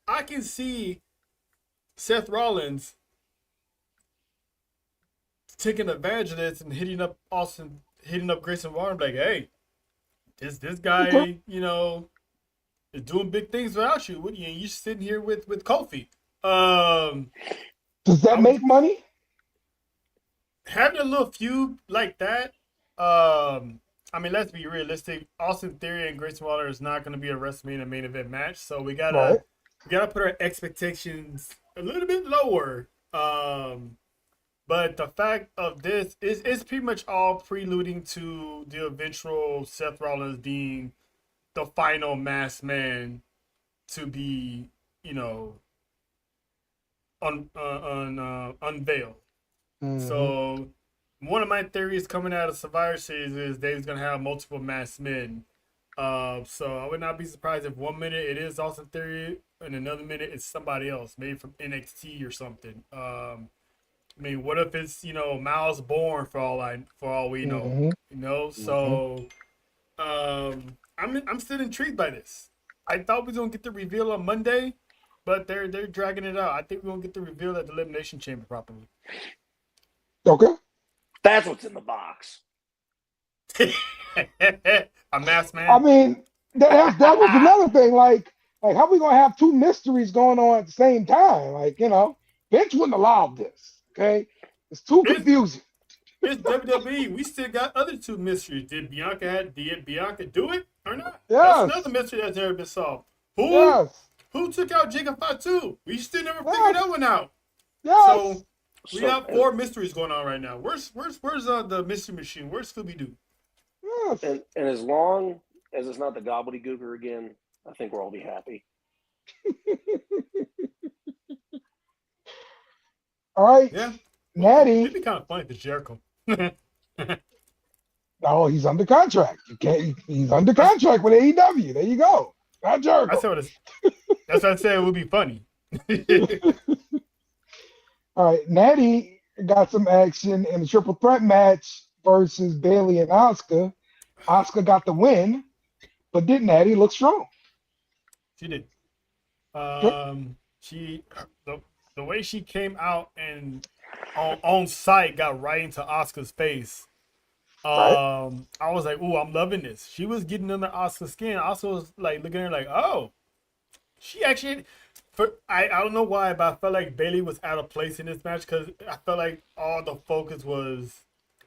I can see Seth Rollins taking advantage of this and hitting up Grayson Waller and be like, hey, this guy, is doing big things without you. You sitting here with Kofi. Does that make money? Having a little feud like that, let's be realistic. Austin Theory and Grayson Waller is not going to be a WrestleMania main event match, so we gotta put our expectations a little bit lower. But the fact of this is pretty much all preluding to the eventual Seth Rollins being the final masked man to be, unveiled. Mm-hmm. So one of my theories coming out of Survivor Series is Dave's gonna have multiple masked men. So I would not be surprised if 1 minute it is Austin Theory and another minute it's somebody else, maybe from NXT or something. What if it's Miles Bourne for all we know? Mm-hmm. So I'm still intrigued by this. I thought we was gonna get the reveal on Monday, but they're dragging it out. I think we won't get the reveal at the Elimination Chamber properly. Okay. That's what's in the box. A masked man. I mean, that was another thing. Like how we gonna have two mysteries going on at the same time? Like, Vince wouldn't allow this. Okay, it's too confusing. It's WWE. We still got other two mysteries. Did Bianca do it or not? Yes. That's another mystery that's never been solved. Who took out Jacob Fatu? We still never figured that one out. Yes. So we have 4 mysteries going on right now. Where's the mystery machine? Where's Scooby Doo? Yes. And as long as it's not the gobbledygooker again, I think we'll all be happy. All right. Yeah. Natty. It'd be kind of funny if it's Jericho. Oh, he's under contract. He's under contract with AEW. There you go. Not Jericho. That's what I said. It would be funny. All right. Natty got some action in the triple threat match versus Bayley and Asuka. Asuka got the win, but did Natty look strong? She did. The way she came out and on site got right into Asuka's face. I was like, ooh, I'm loving this. She was getting under Asuka's skin. Also was like looking at her like, oh, she actually. I don't know why, but I felt like Bayley was out of place in this match because I felt like all the focus was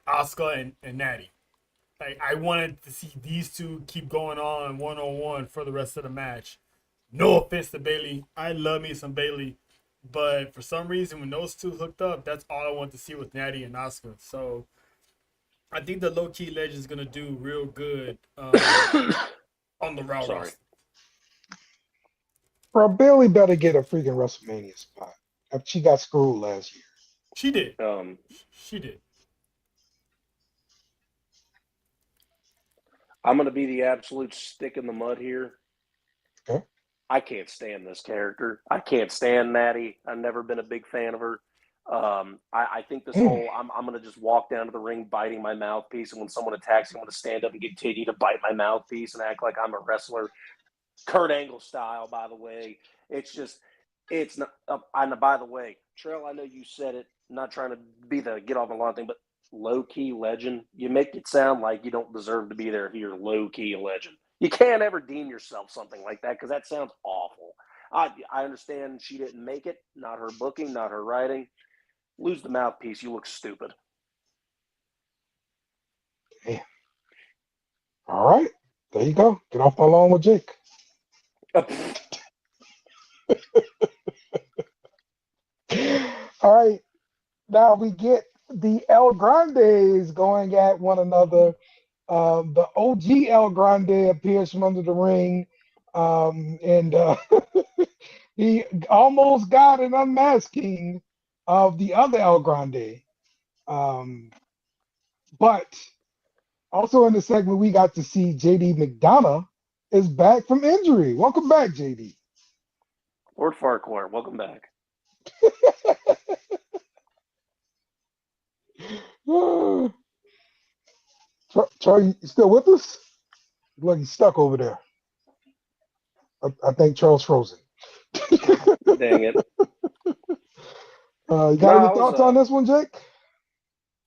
Asuka and Natty. Like, I wanted to see these two keep going on one-on-one for the rest of the match. No offense to Bayley. I love me some Bayley. But for some reason, when those two hooked up, that's all I want to see with Natty and Asuka. So I think the low-key legend is going to do real good on the Raw roster. Bro, Bayley better get a freaking WrestleMania spot. She got screwed last year. She did. She did. I'm going to be the absolute stick in the mud here. Okay. I can't stand this character. I can't stand Natty. I've never been a big fan of her. I think this whole I'm going to just walk down to the ring biting my mouthpiece, and when someone attacks, I'm going to stand up and continue to bite my mouthpiece and act like I'm a wrestler. Kurt Angle style, by the way. It's not. And by the way, Trell, I know you said it. I'm not trying to be the get off the lawn thing, but low-key legend. You make it sound like you don't deserve to be there if you're low-key a legend. You can't ever deem yourself something like that because that sounds awful. I understand she didn't make it. Not her booking, not her writing. Lose the mouthpiece. You look stupid. Damn. All right. There you go. Get off my lawn with Jake. All right. Now we get the El Grandes going at one another. The OG El Grande appears from under the ring. And he almost got an unmasking of the other El Grande. But also in the segment, we got to see JD McDonough is back from injury. Welcome back, JD. Lord Farquhar, welcome back. Charlie, you still with us? Look, he's stuck over there. I think Charles frozen. Dang it. You got any thoughts on this one, Jake?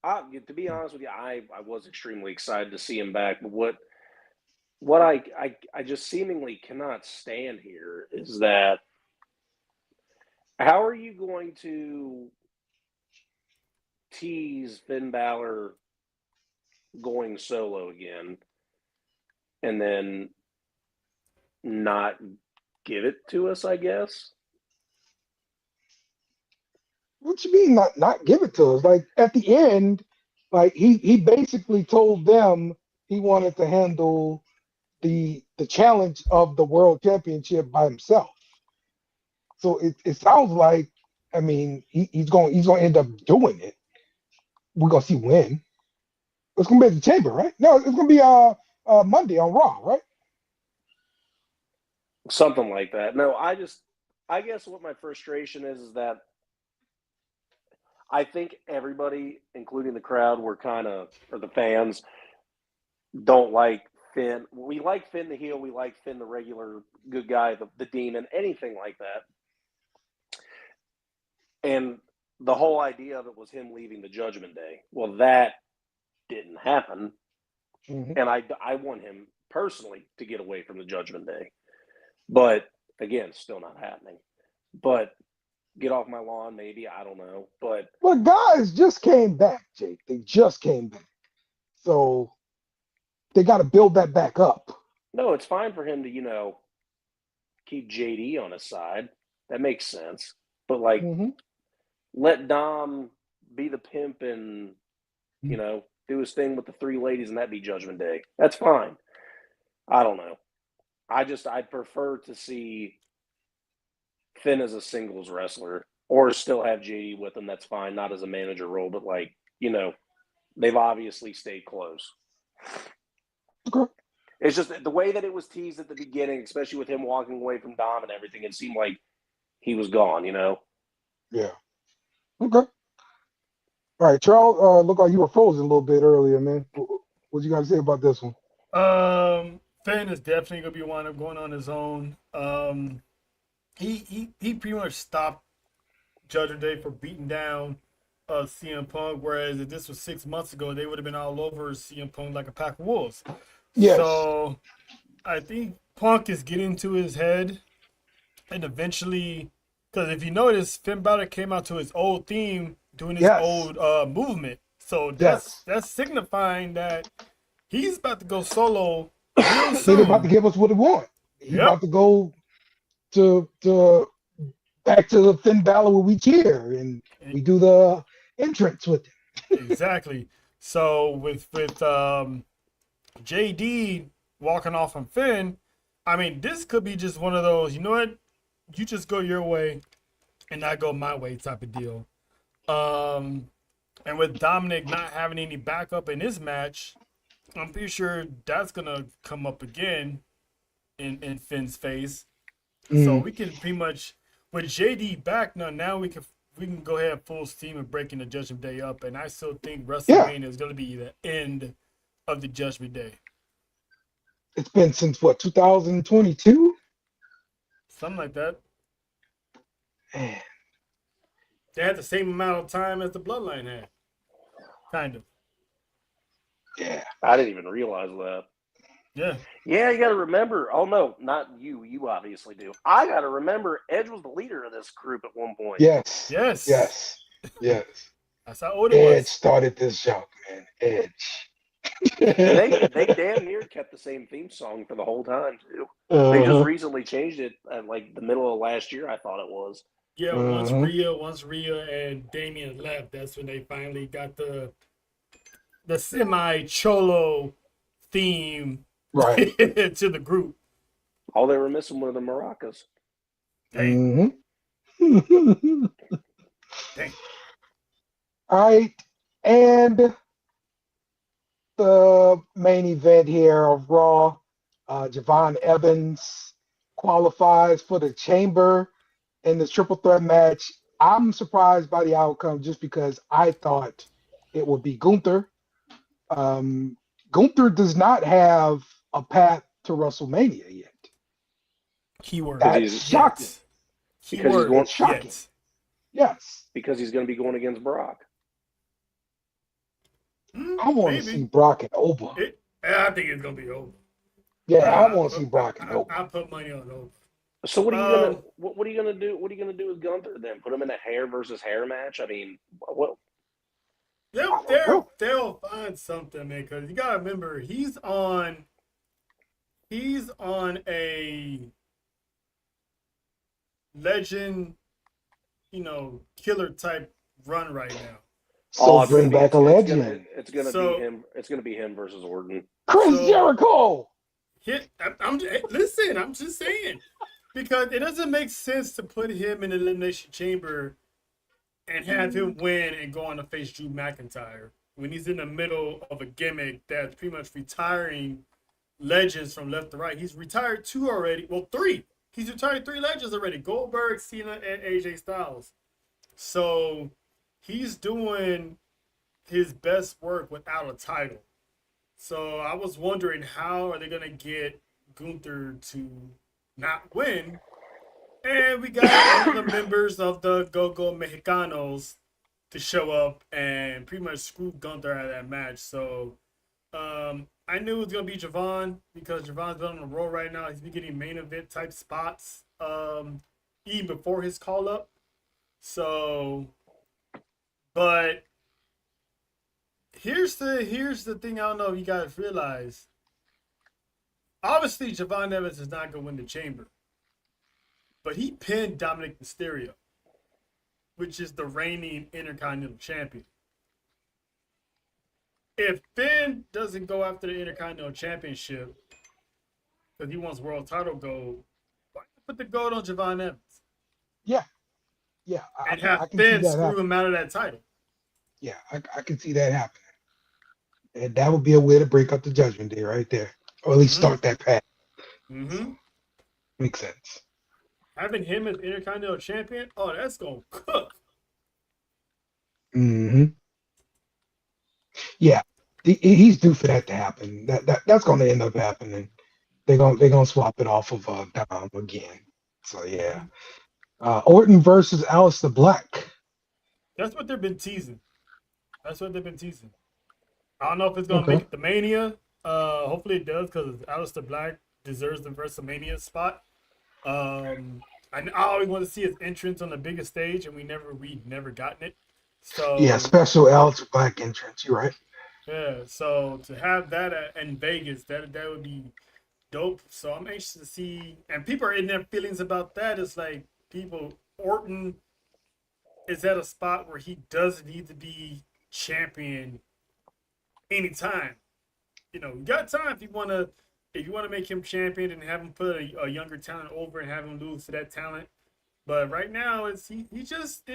To be honest with you, I was extremely excited to see him back. But what I just seemingly cannot stand here is that how are you going to tease Finn Balor going solo again and then not give it to us, I guess? What you mean not give it to us? Like at the end, like he basically told them he wanted to handle the challenge of the world championship by himself. So it sounds like, I mean, he's going to end up doing it. We're gonna see when. It's gonna be at the Chamber, right? No, it's gonna be Monday on Raw, right? Something like that. No, I guess what my frustration is that I think everybody, including the crowd, or the fans, don't like Finn. We like Finn the heel. We like Finn the regular good guy, the demon, anything like that. And the whole idea of it was him leaving the Judgment Day. Well, that didn't happen. Mhm. And I want him personally to get away from the Judgment Day. But again, still not happening. But get off my lawn, maybe. I don't know. But guys just came back, Jake. They just came back. So they got to build that back up. no, it's fine for him to, keep JD on his side. That makes sense. But like, let Dom be the pimp and, do his thing with the three ladies and that be Judgment Day. That's fine. I don't know. I'd prefer to see Finn as a singles wrestler or still have JD with him. That's fine. Not as a manager role, but they've obviously stayed close. Okay. It's just the way that it was teased at the beginning, especially with him walking away from Dom and everything, it seemed like he was gone, Yeah. Okay. All right, Charles, look like you were frozen a little bit earlier, man. What you got to say about this one? Finn is definitely gonna be one up going on his own. He pretty much stopped Judgment Day for beating down CM Punk, whereas if this was 6 months ago, they would have been all over CM Punk like a pack of wolves. Yes. So I think Punk is getting to his head, and eventually, because if you notice, Finn Balor came out to his old theme doing his old movement. So that's signifying that he's about to go solo real soon. They're about to give us what we want. He's about to go to back to the Finn Balor where we cheer and we do the entrance with him. Exactly. So with JD walking off on Finn, I mean, this could be just one of those, you know what? You just go your way and I go my way type of deal. And with Dominic not having any backup in his match, I'm pretty sure that's gonna come up again in Finn's face. So we can pretty much with JD back now we can go ahead full steam and breaking the Judgment Day up, and I still think WrestleMania is gonna be the end of the Judgment Day. It's been since what, 2022? Something like that. Man. They had the same amount of time as the Bloodline had. Kind of. Yeah. I didn't even realize that. Yeah. Yeah, you got to remember. Oh, no, not you. You obviously do. I got to remember Edge was the leader of this group at one point. Yes. Yes. Yes. Yes. That's how old it was. Edge started this junk, man. Edge. they damn near kept the same theme song for the whole time, too. They just recently changed it at like the middle of last year, I thought it was. Yeah, once Rhea and Damian left, that's when they finally got the semi-cholo theme to the group. All they were missing were the maracas. Dang. Dang. All right, and the main event here of Raw, Javon Evans qualifies for the Chamber in this triple threat match. I'm surprised by the outcome just because I thought it would be Gunther. Gunther does not have a path to WrestleMania yet. Keyword. That's shocking. Because he's going shocking. Yes. Because he's going to be going against Brock. I want to see Brock and Oba. I think it's going to be Oba. Yeah, I want to see Brock and Oba. I put money on Oba. So what are you gonna do? What are you gonna do with Gunther then? Put him in a hair versus hair match? I mean, what? They'll find something, man. Because you gotta remember, he's on a legend, killer type run right now. So bring back a legend. It's gonna be him. It's gonna be him versus Orton. Chris Jericho. I'm just saying. Because it doesn't make sense to put him in the Elimination Chamber and have him win and go on to face Drew McIntyre when he's in the middle of a gimmick that's pretty much retiring legends from left to right. He's retired 2 already. Well, 3. He's retired 3 legends already. Goldberg, Cena, and AJ Styles. So he's doing his best work without a title. So I was wondering, how are they going to get Gunther to not win And we got one of the members of the Go-Go Mexicanos to show up and pretty much screw Gunther out of that match. So I knew it was gonna be Javon because Javon's been on a roll right now. He's been getting main event type spots even before his call up. So, but here's the thing. I don't know if you guys realize. Obviously, Javon Evans is not gonna win the Chamber, but he pinned Dominic Mysterio, which is the reigning Intercontinental Champion. If Finn doesn't go after the Intercontinental Championship because he wants world title gold, why not put the gold on Javon Evans? Yeah. And have Finn screw him out of that title. Yeah, I can see that happening. And that would be a way to break up the Judgment Day right there. Or at least start that path. Makes sense. Having him as Intercontinental Champion, oh, that's going to cook. Yeah, he's due for that to happen. That's going to end up happening. They're gonna swap it off of Dom again. So yeah, Orton versus Aleister Black. That's what they've been teasing. I don't know if it's gonna make it the Mania. Hopefully it does because Aleister Black deserves the WrestleMania spot. I always want to see his entrance on the biggest stage, and we never gotten it. So yeah, special Aleister Black entrance. You're right. Yeah, so to have that in Vegas, that would be dope. So I'm anxious to see, and people are in their feelings about that. It's like Orton is at a spot where he doesn't need to be champion anytime. You got time if you want to make him champion and have him put a younger talent over and have him lose to that talent. But right now, he's just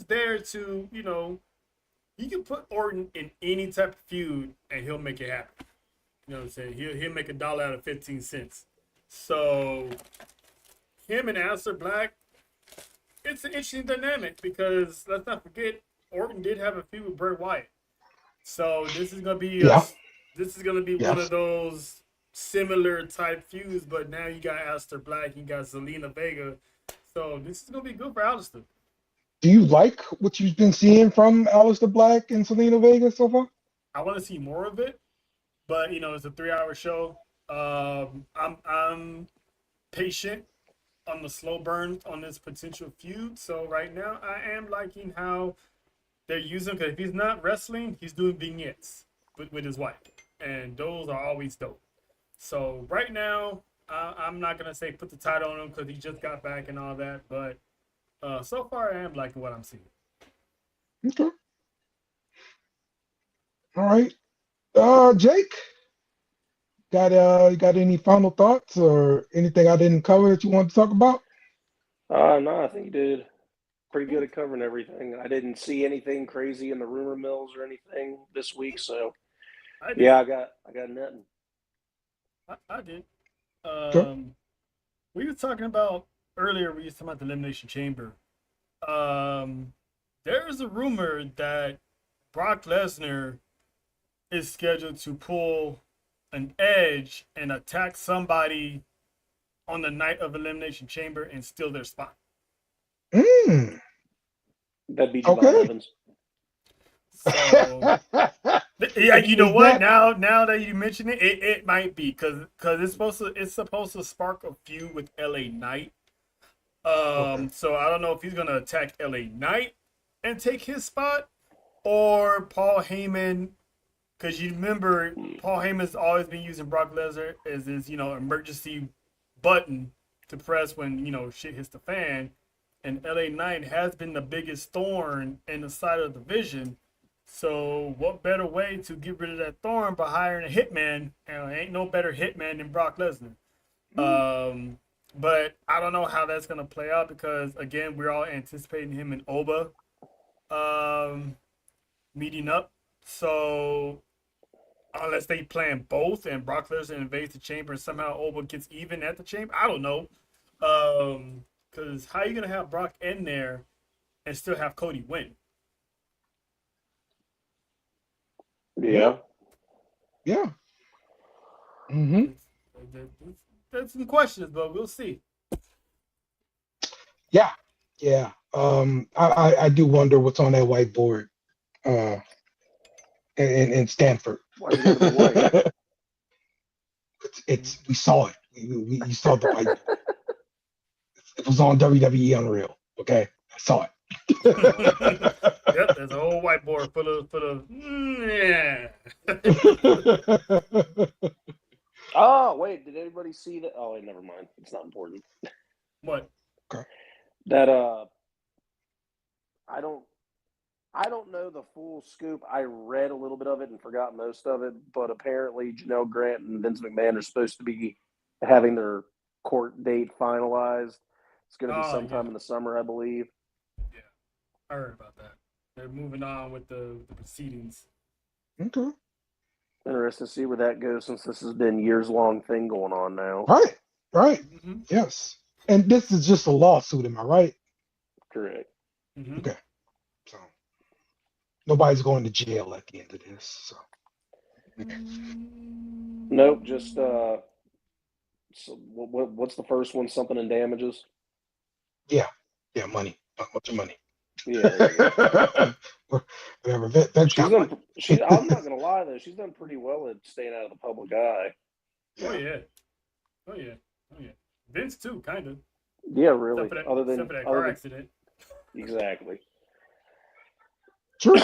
there to you can put Orton in any type of feud and he'll make it happen. You know what I'm saying? He'll make $1 out of 15 cents. So him and Aleister Black, it's an interesting dynamic because let's not forget Orton did have a feud with Bray Wyatt. So this is gonna be one of those similar type feuds, but now you got Aleister Black, you got Zelina Vega. So this is gonna be good for Aleister. Do you like what you've been seeing from Aleister Black and Zelina Vega so far? I want to see more of it, but it's a 3-hour show. I'm patient on the slow burn on this potential feud. So right now, I am liking how they're using. Because if he's not wrestling, he's doing vignettes with his wife, and those are always dope. So right now, I'm not gonna say put the title on him because he just got back and all that, but so far I am liking what I'm seeing. Okay. All right. Jake, you got any final thoughts or anything I didn't cover that you want to talk about? No, I think you did pretty good at covering everything. I didn't see anything crazy in the rumor mills or anything this week, so I got nothing. I did. Sure. We were talking about earlier. We were talking about the Elimination Chamber. There is a rumor that Brock Lesnar is scheduled to pull an Edge and attack somebody on the night of Elimination Chamber and steal their spot. That'd be Javon Evans. So, yeah, you know what? Now that you mention it, it might be because it's supposed to spark a feud with LA Knight. So I don't know if he's gonna attack LA Knight and take his spot, or Paul Heyman, because you remember Paul Heyman's always been using Brock Lesnar as his emergency button to press when shit hits the fan, and LA Knight has been the biggest thorn in the side of the division. So what better way to get rid of that thorn by hiring a hitman? And ain't no better hitman than Brock Lesnar. But I don't know how that's gonna play out because again, we're all anticipating him and Oba meeting up. So unless they plan both and Brock Lesnar invades the chamber and somehow Oba gets even at the chamber, I don't know. Because how are you gonna have Brock in there and still have Cody win? Yeah. Mm-hmm. That's some questions, but we'll see. Yeah, yeah. I do wonder what's on that whiteboard in Stanford. Why's it got to be white? It's we saw it. You saw the whiteboard. It was on WWE Unreal. Okay, I saw it. Yep, there's a whole whiteboard full of yeah. Oh, wait, did anybody see that? Oh, wait, never mind. It's not important. What? That I don't know the full scoop. I read a little bit of it and forgot most of it, but apparently Janelle Grant and Vince McMahon are supposed to be having their court date finalized. It's going to be sometime in the summer, I believe. Yeah, I heard about that. They're moving on with the proceedings. Okay. Interesting to see where that goes, since this has been years-long thing going on now. Right. Mm-hmm. Yes. And this is just a lawsuit, am I right? Correct. Mm-hmm. Okay. So nobody's going to jail at the end of this. So. Nope. Just so what's the first one? Something in damages. Yeah. Money. A bunch of money. Yeah. Whatever. I'm not gonna lie though. She's done pretty well at staying out of the public eye. Oh yeah. Vince too, kind of. Yeah, really. Except for that car accident. Exactly. True.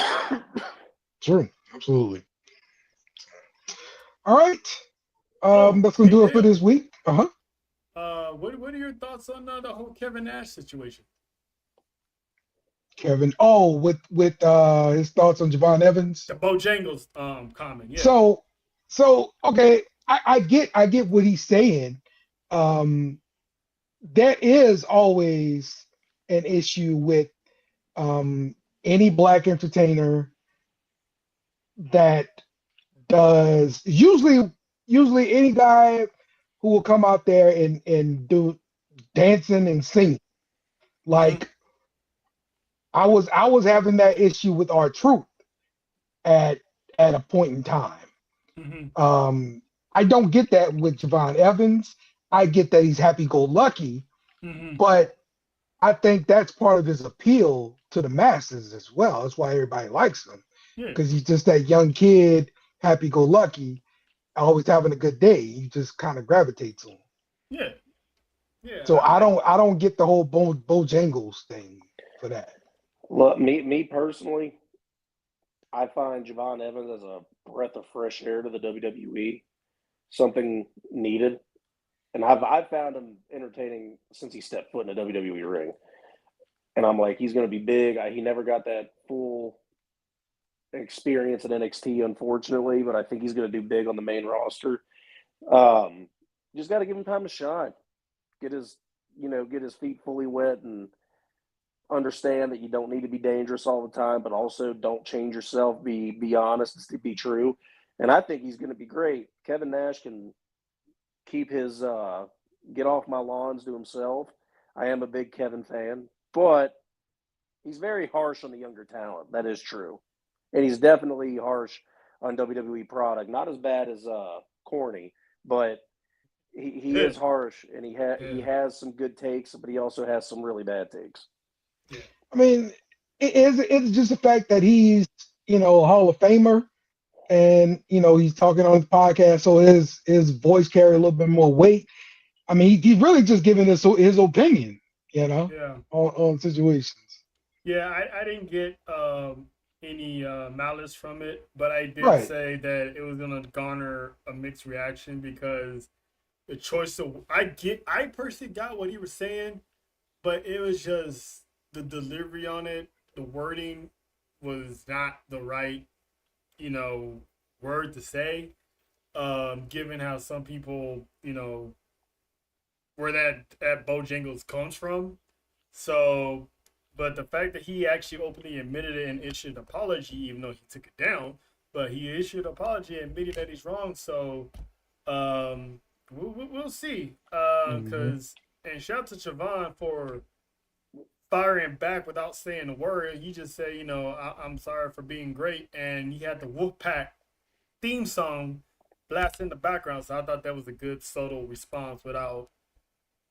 Absolutely. All right. That's gonna do it for this week. What are your thoughts on the whole Kevin Nash situation? Kevin. With his thoughts on Javon Evans. The Bojangles comment. Yeah. So okay, I get what he's saying. There is always an issue with any black entertainer that does usually any guy who will come out there and do dancing and singing. Like I was having that issue with R-Truth at a point in time. Mm-hmm. I don't get that with Javon Evans. I get that he's happy-go-lucky, but I think that's part of his appeal to the masses as well. That's why everybody likes him, because he's just that young kid, happy-go-lucky, always having a good day. You just kind of gravitate to him. Yeah. So I don't get the whole Bojangles thing for that. Look, me personally, I find Javon Evans as a breath of fresh air to the WWE, something needed. And I've found him entertaining since he stepped foot in a WWE ring. And I'm like, he's going to be big. He never got that full experience at NXT, unfortunately, but I think he's going to do big on the main roster. Just got to give him time to shine, get his feet fully wet, and understand that you don't need to be dangerous all the time, but also don't change yourself. Be honest, be true. And I think he's going to be great. Kevin Nash can keep his get off my lawns to himself. I am a big Kevin fan, but he's very harsh on the younger talent. That is true. And he's definitely harsh on WWE product. Not as bad as Corny, but he is harsh, and he has some good takes, but he also has some really bad takes. Yeah. I mean, it's just the fact that he's, a Hall of Famer, and, he's talking on the podcast, so his voice carry a little bit more weight. I mean, he's really just giving his opinion, on situations. Yeah, I didn't get any malice from it, but I did say that it was going to garner a mixed reaction, because the choice of I personally got what he was saying, but it was just the delivery on it, the wording was not the right, word to say, given how some people, where that Bojangles comes from. So, but the fact that he actually openly admitted it and issued an apology, even though he took it down, but he issued an apology admitting that he's wrong. So, we'll see. And shout out to Javon for firing back without saying a word. He just said, I'm sorry for being great. And he had the Wolfpack theme song blast in the background. So I thought that was a good, subtle response without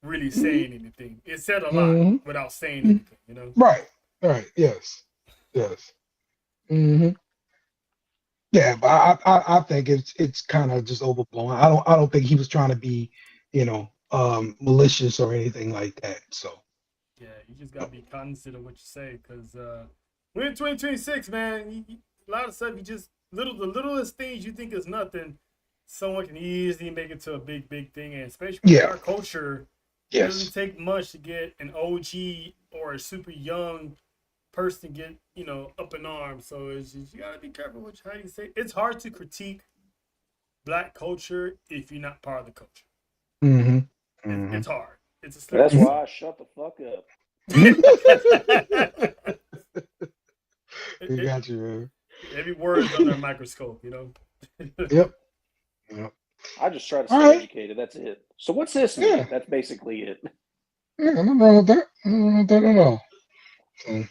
really saying anything. It said a lot without saying anything, you know? Right. Yes. Yeah, but I think it's kind of just overblown. I don't think he was trying to be, malicious or anything like that. So yeah, you just gotta be cognizant of what you say, because we're in 2026, man. A lot of stuff you just the littlest things you think is nothing, someone can easily make it to a big thing, and especially with our culture, it doesn't take much to get an OG or a super young person get up in arms. So it's just, you gotta be careful with how you say. It's hard to critique Black culture if you're not part of the culture. It's hard. It's a slippery. That's why I shut the fuck up. We got you, man. Every word is under a microscope, Yep. I just try to stay educated. That's it. So what's this? Yeah. That's basically it. Yeah, nothing wrong with that. Nothing wrong with that at all. So,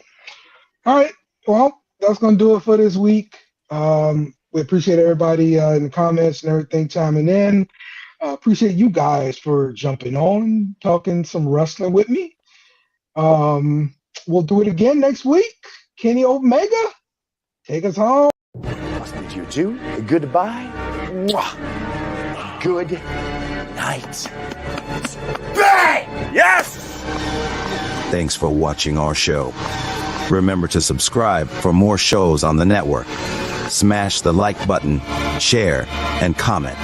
all right. Well, that's gonna do it for this week. We appreciate everybody in the comments and everything chiming in. Appreciate you guys for jumping on, talking some wrestling with me. We'll do it again next week. Kenny Omega, take us home. I'll speak to you too. Goodbye. Mwah. Good night. Bang! Yes! Thanks for watching our show. Remember to subscribe for more shows on the network. Smash the like button, share, and comment.